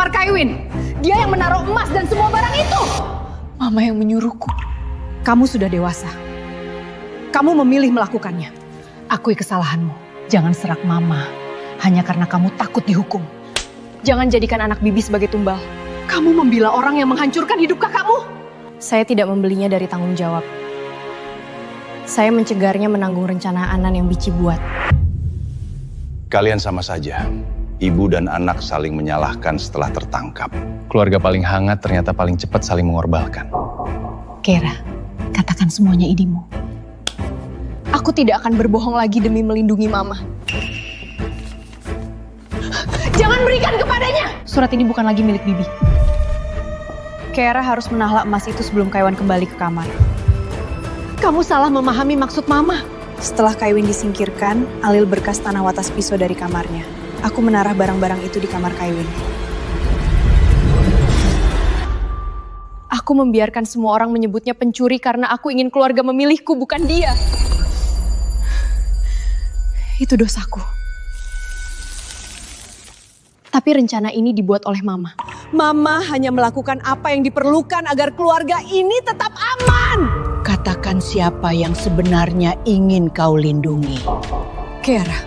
kamar Kaiwin. Dia yang menaruh emas dan semua barang itu. Mama yang menyuruhku. Kamu sudah dewasa. Kamu memilih melakukannya. Akui kesalahanmu. Jangan serak Mama hanya karena kamu takut dihukum. Jangan jadikan anak bibi sebagai tumbal. Kamu membela orang yang menghancurkan hidup kakakmu. Saya tidak membelinya dari tanggung jawab. Saya mencegarnya menanggung rencana Anan yang Bici buat. Kalian sama saja. Ibu dan anak saling menyalahkan setelah tertangkap. Keluarga paling hangat ternyata paling cepat saling mengorbankan. Kera, katakan semuanya idimu. Aku tidak akan berbohong lagi demi melindungi Mama. Jangan berikan kepadanya! Surat ini bukan lagi milik Bibi. Kera harus menahla emas itu sebelum Kaiwan kembali ke kamar. Kamu salah memahami maksud Mama. Setelah Kaiwin disingkirkan, Alil berkas tanah watas pisau dari kamarnya. Aku menarah barang-barang itu di kamar Kaiwin. Aku membiarkan semua orang menyebutnya pencuri karena aku ingin keluarga memilihku, bukan dia. Itu dosaku. Tapi rencana ini dibuat oleh Mama. Mama hanya melakukan apa yang diperlukan agar keluarga ini tetap aman. Katakan siapa yang sebenarnya ingin kau lindungi. Kera,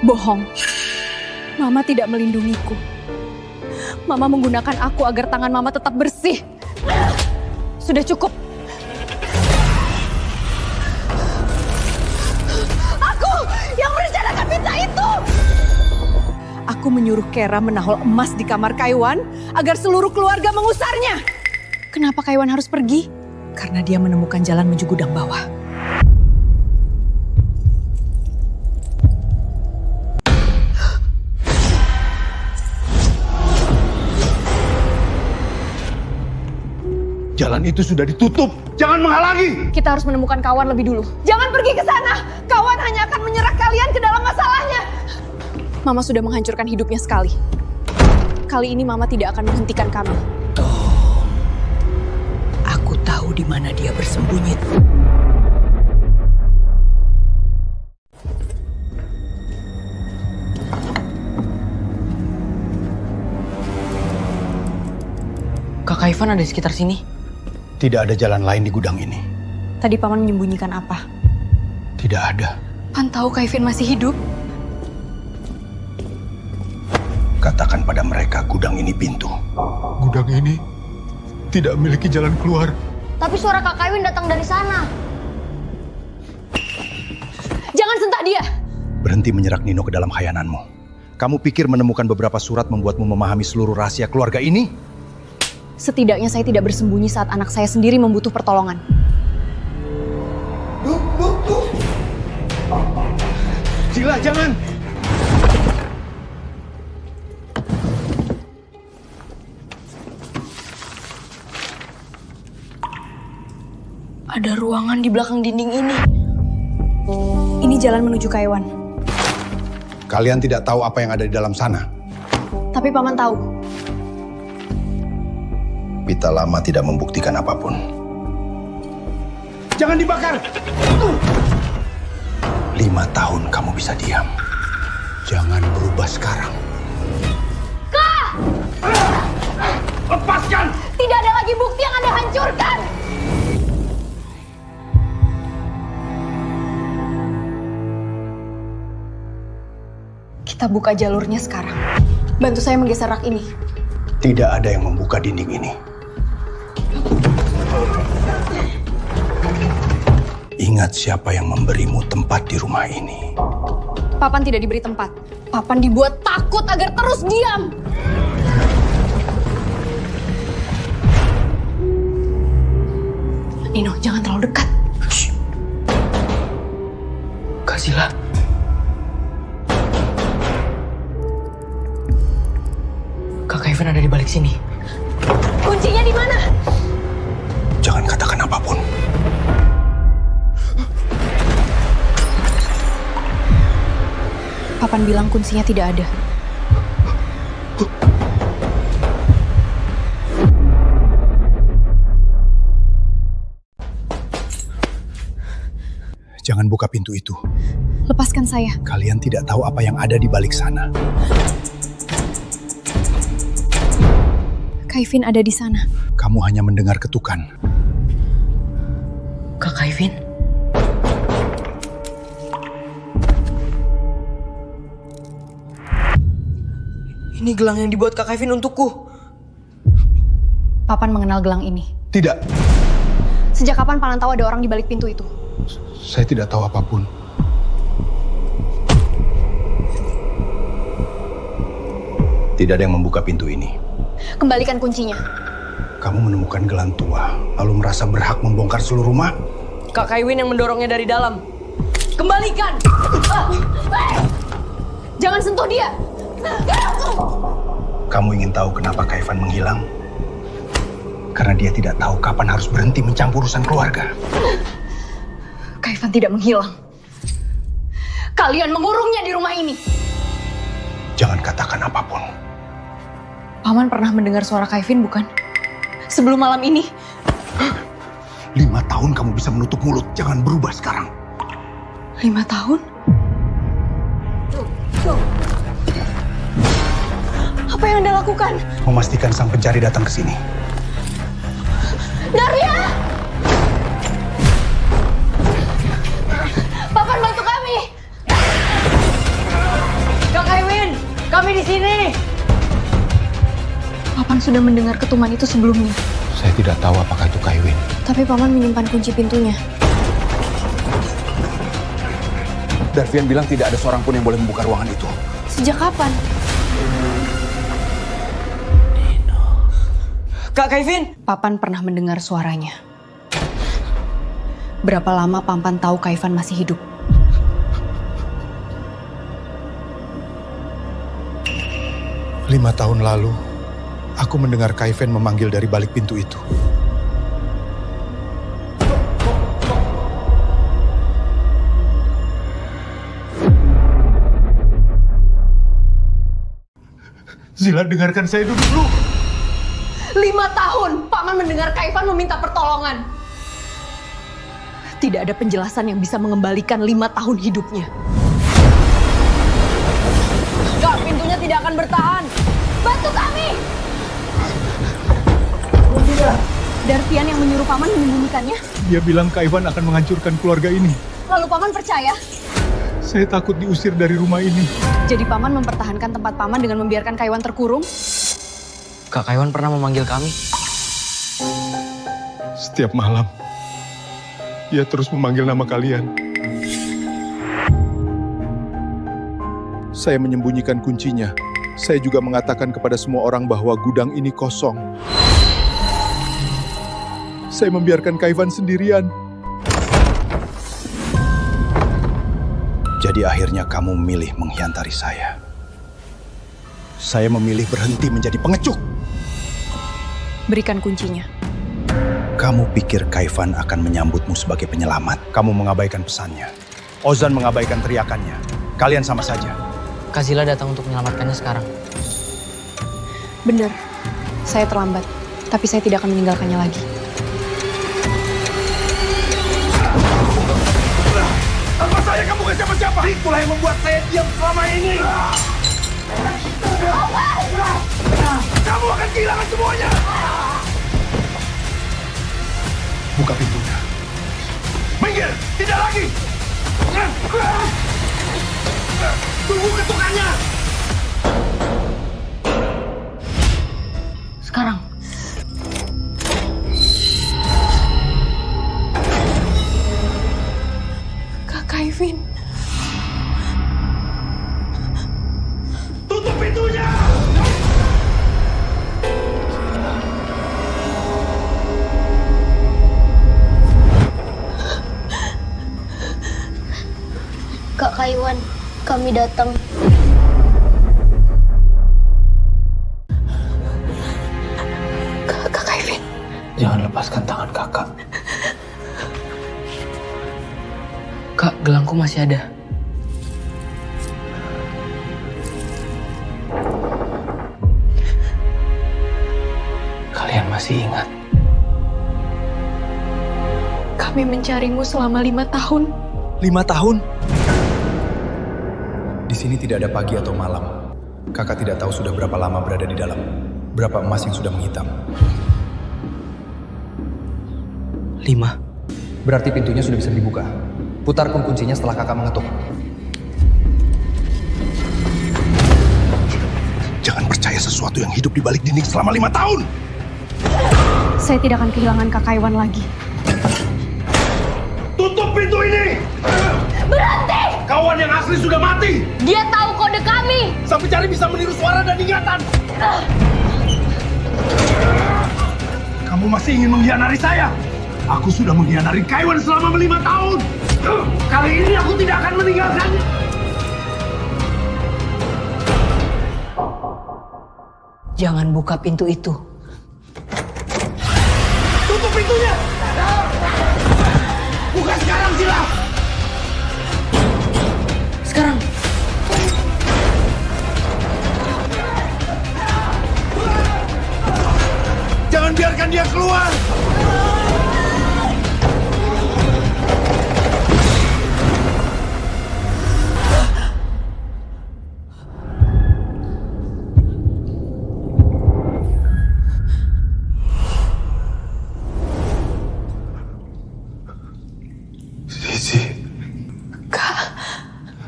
bohong. Mama tidak melindungiku. Mama menggunakan aku agar tangan Mama tetap bersih. Sudah cukup. Aku yang merencanakan fitnah itu. Aku menyuruh Kera menahol emas di kamar Kaiwan agar seluruh keluarga mengusarnya. Kenapa Kaiwan harus pergi? Karena dia menemukan jalan menuju gudang bawah. Jalan itu sudah ditutup. Jangan menghalangi. Kita harus menemukan Kawan lebih dulu. Jangan pergi ke sana. Kawan hanya akan menyerah kalian ke dalam masalahnya. Mama sudah menghancurkan hidupnya sekali. Kali ini Mama tidak akan menghentikan kami. Aku tahu di mana dia bersembunyi. Kak Ivan ada di sekitar sini? Tidak ada jalan lain di gudang ini. Tadi Paman menyembunyikan apa? Tidak ada. Pan tahu Kaivan masih hidup? Katakan pada mereka gudang ini pintu. Gudang ini tidak memiliki jalan keluar. Tapi suara Kak Kaiwin datang dari sana. Jangan sentak dia! Berhenti menyerak Nino ke dalam khayananmu. Kamu pikir menemukan beberapa surat membuatmu memahami seluruh rahasia keluarga ini? Setidaknya saya tidak bersembunyi saat anak saya sendiri membutuh pertolongan. Sila, jangan! Ada ruangan di belakang dinding ini. Ini jalan menuju Kaiwan. Kalian tidak tahu apa yang ada di dalam sana. Tapi Paman tahu. Pita lama tidak membuktikan apapun. Jangan dibakar! 5 tahun kamu bisa diam. Jangan berubah sekarang. Kak! Lepaskan! Tidak ada lagi bukti yang Anda hancurkan. Kita buka jalurnya sekarang. Bantu saya menggeser rak ini. Tidak ada yang membuka dinding ini. Ingat siapa yang memberimu tempat di rumah ini. Papan tidak diberi tempat. Papan dibuat takut agar terus diam. Nino, jangan terlalu dekat. Kak Sila. Kak Kaivan ada di balik sini. Kuncinya di mana? Jangan katakan apapun. Papan bilang kuncinya tidak ada. Jangan buka pintu itu. Lepaskan saya. Kalian tidak tahu apa yang ada di balik sana. Kaivin ada di sana. Kamu hanya mendengar ketukan. Kak Kaivin? Ini gelang yang dibuat Kak Kaivin untukku. Papan mengenal gelang ini. Tidak, Sejak kapan Paman tahu ada orang di balik pintu itu? saya tidak tahu apapun. Tidak ada yang membuka pintu ini. Kembalikan kuncinya. Kamu menemukan gelang tua, lalu merasa berhak membongkar seluruh rumah? Kak Kaivin yang mendorongnya dari dalam. Kembalikan! Jangan sentuh dia! Kamu ingin tahu kenapa Kaivan menghilang? Karena dia tidak tahu kapan harus berhenti mencampur urusan keluarga. Kaivan tidak menghilang. Kalian mengurungnya di rumah ini. Jangan katakan apapun. Paman pernah mendengar suara Kaivin, bukan? Sebelum malam ini. 5 tahun kamu bisa menutup mulut, jangan berubah sekarang. 5 tahun? Apa yang Anda lakukan? Memastikan sang pencari datang ke sini. Daria! Papan bantu kami! Kak Kaivin, kami di sini. Paman sudah mendengar ketuman itu sebelumnya. Saya tidak tahu apakah itu Kaiwin. Tapi Paman menyimpan kunci pintunya. Darvian bilang tidak ada seorang pun yang boleh membuka ruangan itu. Sejak kapan? Kak Kaivin! Papan pernah mendengar suaranya. Berapa lama Papan tahu Kaivan masih hidup? Lima tahun lalu, aku mendengar Kaivan memanggil dari balik pintu itu. Zila, dengarkan saya dulu. 5 tahun Paman mendengar Kaivan meminta pertolongan. Tidak ada penjelasan yang bisa mengembalikan 5 tahun hidupnya. Kak, pintunya tidak akan bertahan. Bantu kami! Darvian yang menyuruh Paman menyembunyikannya. Dia bilang Kaivan akan menghancurkan keluarga ini. Lalu Paman percaya? Saya takut diusir dari rumah ini. Jadi Paman mempertahankan tempat Paman dengan membiarkan Kaiwan terkurung? Kak Kaivin pernah memanggil kami. Setiap malam, dia terus memanggil nama kalian. Saya menyembunyikan kuncinya. Saya juga mengatakan kepada semua orang bahwa gudang ini kosong. Saya membiarkan Kaivan sendirian. Jadi akhirnya kamu memilih mengkhianati saya. Saya memilih berhenti menjadi pengecut. Berikan kuncinya. Kamu pikir Kaivan akan menyambutmu sebagai penyelamat? Kamu mengabaikan pesannya. Ozan mengabaikan teriakannya. Kalian sama saja. Kak Zila datang untuk menyelamatkannya sekarang. Benar, saya terlambat. Tapi saya tidak akan meninggalkannya lagi. Tanpa saya kamu gak siapa-siapa. Itulah yang membuat saya diam selama ini. Kamu akan kehilangan semuanya. Buka pintunya. Minggir, tidak lagi. Tunggu ketukannya. Sekarang. Kak Kaivin. Tutup pintunya. Kak Kaiwan, kami datang. Kak Kaivin. Jangan lepaskan tangan kakak. Kak, gelangku masih ada. Kalian masih ingat? Kami mencarimu selama 5 tahun. 5 tahun? Di sini tidak ada pagi atau malam. Kakak tidak tahu sudah berapa lama berada di dalam. Berapa emas yang sudah menghitam? 5. Berarti pintunya sudah bisa dibuka. Putar kuncinya setelah kakak mengetuk. Jangan percaya sesuatu yang hidup di balik dinding selama 5 tahun. Saya tidak akan kehilangan Kak Kaiwan lagi. Tutup pintu ini! Berhenti! Kawan yang asli sudah mati! Dia tahu kode kami! Sang pencari bisa meniru suara dan ingatan! Kamu masih ingin mengkhianati saya? Aku sudah mengkhianati Kaiwan selama 5 tahun! Kali ini aku tidak akan meninggalkannya! Jangan buka pintu itu. Tutup pintunya! Buka sekarang, Sila! Sekarang. Jangan biarkan dia keluar!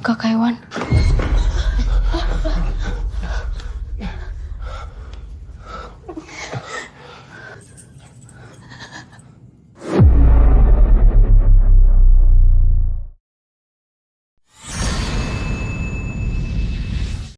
Kak Kaiwan.